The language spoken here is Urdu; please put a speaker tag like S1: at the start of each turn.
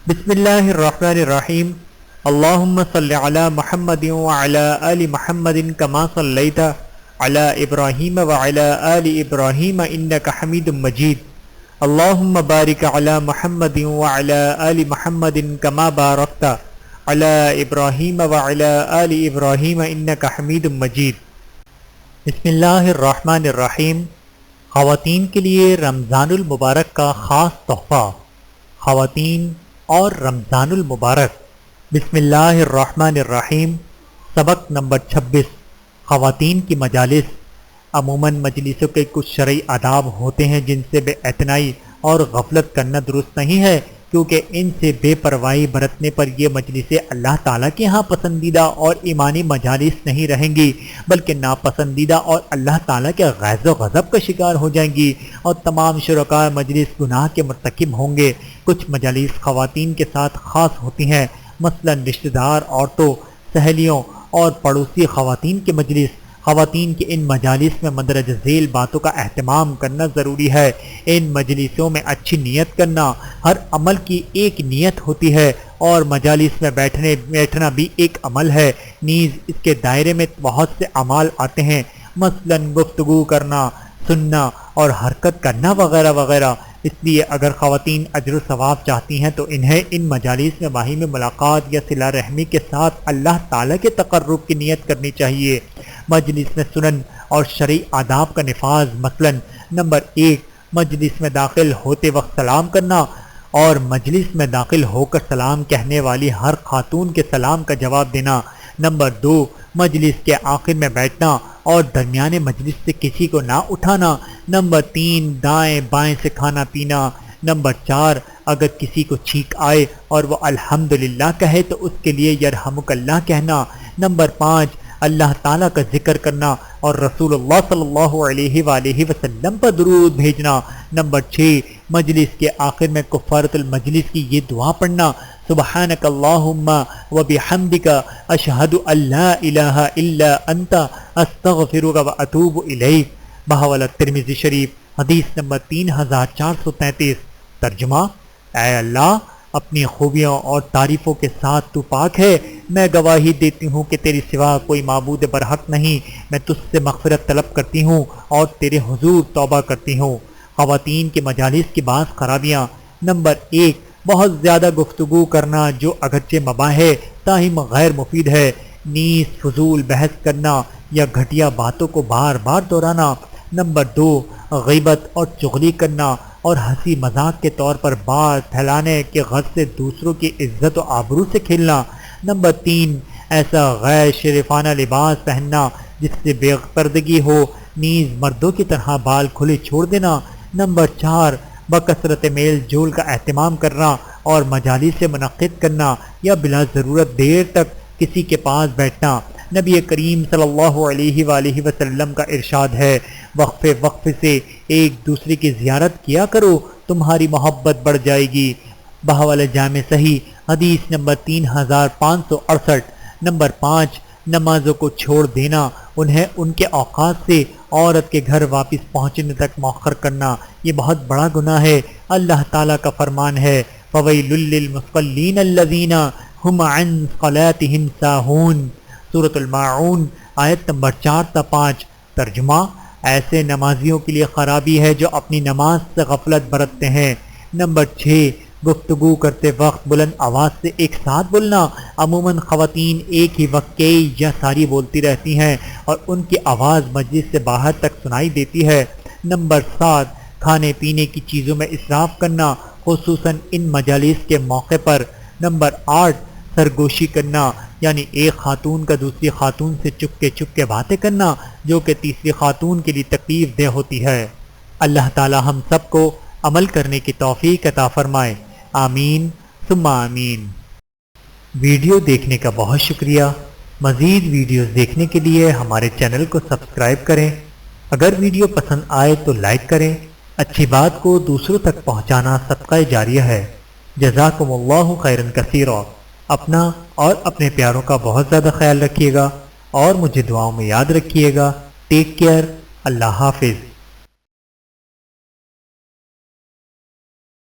S1: بسم اللہ الرحمن الرحیم اللہم صلی علی محمد وعلی آل محمد کما صلیت علی ابراہیم وعلی آل ابراہیم انک حمید مجید اللہم بارک علی محمد وعلی آل محمد کما بارکت علی ابراہیم وعلی آل ابراہیم انک حمید مجید۔ بسم اللہ الرحمن الرحیم۔ خواتین کے لیے رمضان المبارک کا خاص تحفہ۔ خواتین اور رمضان المبارک۔ بسم اللہ الرحمن الرحیم۔ سبق نمبر 26۔ خواتین کی مجالس۔ عموماً مجلسوں کے کچھ شرعی آداب ہوتے ہیں جن سے بے اعتنائی اور غفلت کرنا درست نہیں ہے، کیونکہ ان سے بے پرواہی برتنے پر یہ مجلسیں اللہ تعالیٰ کے ہاں پسندیدہ اور ایمانی مجالس نہیں رہیں گی، بلکہ ناپسندیدہ اور اللہ تعالیٰ کے غیظ و غضب کا شکار ہو جائیں گی، اور تمام شرکاء مجلس گناہ کے مرتکب ہوں گے۔ کچھ مجالس خواتین کے ساتھ خاص ہوتی ہیں، مثلاً رشتہ دار عورتوں، سہیلیوں اور پڑوسی خواتین کے مجلس۔ خواتین کے ان مجالس میں مندرجہ ذیل باتوں کا اہتمام کرنا ضروری ہے۔ ان مجلسوں میں اچھی نیت کرنا، ہر عمل کی ایک نیت ہوتی ہے، اور مجالس میں بیٹھنا بھی ایک عمل ہے۔ نیز اس کے دائرے میں بہت سے اعمال آتے ہیں، مثلاً گفتگو کرنا، سننا اور حرکت کرنا وغیرہ وغیرہ۔ اس لیے اگر خواتین اجر و ثواب چاہتی ہیں تو انہیں ان مجالس میں باہمی ملاقات یا صلہ رحمی کے ساتھ اللہ تعالیٰ کے تقرب کی نیت کرنی چاہیے۔ مجلس میں سنن اور شرعی آداب کا نفاذ، مثلاً نمبر 1 مجلس میں داخل ہوتے وقت سلام کرنا، اور مجلس میں داخل ہو کر سلام کہنے والی ہر خاتون کے سلام کا جواب دینا۔ نمبر 2 مجلس کے آخر میں بیٹھنا اور درمیان مجلس سے کسی کو نہ اٹھانا۔ نمبر 3 دائیں بائیں سے کھانا پینا۔ نمبر 4 اگر کسی کو چھینک آئے اور وہ الحمدللہ کہے تو اس کے لیے یرحمک اللہ کہنا۔ نمبر 5 اللہ تعالیٰ کا ذکر کرنا اور رسول اللہ صلی اللہ علیہ وآلہ وسلم پر درود بھیجنا۔ نمبر 6 مجلس کے آخر میں کفارۃ المجلس کی یہ دعا پڑھنا: سبحانک اللہم وبحمدک اشہد ان لا الہ الا انت استغفرک واتوب الیک۔ بحوالہ ترمذی شریف، حدیث نمبر 3433۔ ترجمہ: اے اللہ، اپنی خوبیوں اور تعریفوں کے ساتھ تو پاک ہے، میں گواہی دیتی ہوں کہ تیری سوا کوئی معبود برحق نہیں، میں تجھ سے مغفرت طلب کرتی ہوں اور تیرے حضور توبہ کرتی ہوں۔ خواتین کے مجالس کی بعض خرابیاں۔ نمبر 1 بہت زیادہ گفتگو کرنا، جو اگرچہ مباح ہے تاہم غیر مفید ہے۔ نیز فضول بحث کرنا یا گھٹیا باتوں کو بار بار دہرانا۔ نمبر 2 غیبت اور چغلی کرنا اور ہنسی مذاق کے طور پر بات پھیلانے کے غرض سے دوسروں کی عزت و آبرو سے کھیلنا۔ نمبر 3 ایسا غیر شریفانہ لباس پہننا جس سے بے پردگی ہو، نیز مردوں کی طرح بال کھلے چھوڑ دینا۔ نمبر 4 بکثرت میل جول کا اہتمام کرنا اور مجالس سے منعقد کرنا یا بلا ضرورت دیر تک کسی کے پاس بیٹھنا۔ نبی کریم صلی اللہ علیہ وآلہ وسلم کا ارشاد ہے: وقفے وقفے سے ایک دوسرے کی زیارت کیا کرو، تمہاری محبت بڑھ جائے گی۔ بحوالہ جامع صحیح، حدیث نمبر 3568۔ نمبر 5 نمازوں کو چھوڑ دینا، انہیں ان کے اوقات سے عورت کے گھر واپس پہنچنے تک مؤخر کرنا، یہ بہت بڑا گناہ ہے۔ اللہ تعالیٰ کا فرمان ہے: فَوَيْلٌ لِّلْمُصَلِّينَ الَّذِينَ هُمْ عَنْ صَلَاتِهِمْ سَاهُونَ۔ سورۃ الماعون، آیت نمبر 4 تا 5۔ ترجمہ: ایسے نمازیوں کے لیے خرابی ہے جو اپنی نماز سے غفلت برتتے ہیں۔ نمبر 6 گفتگو کرتے وقت بلند آواز سے ایک ساتھ بولنا۔ عموماً خواتین ایک ہی وقت کئی یا ساری بولتی رہتی ہیں اور ان کی آواز مجلس سے باہر تک سنائی دیتی ہے۔ نمبر 7 کھانے پینے کی چیزوں میں اسراف کرنا، خصوصاً ان مجالس کے موقع پر۔ نمبر 8 سرگوشی کرنا، یعنی ایک خاتون کا دوسری خاتون سے چپ کے باتیں کرنا، جو کہ تیسری خاتون کے لیے تکلیف دہ ہوتی ہے۔ اللہ تعالی ہم سب کو عمل کرنے کی توفیق عطا فرمائے، آمین ثم آمین۔ ویڈیو دیکھنے کا بہت شکریہ۔ مزید ویڈیوز دیکھنے کے لیے ہمارے چینل کو سبسکرائب کریں۔ اگر ویڈیو پسند آئے تو لائک کریں۔ اچھی بات کو دوسروں تک پہنچانا صدقہ جاریہ ہے۔ جزاکم اللہ خیرا کثیرا۔ اپنا اور اپنے پیاروں کا بہت زیادہ خیال رکھیے گا اور مجھے دعاؤں میں یاد رکھیے گا۔ Take care. اللہ حافظ۔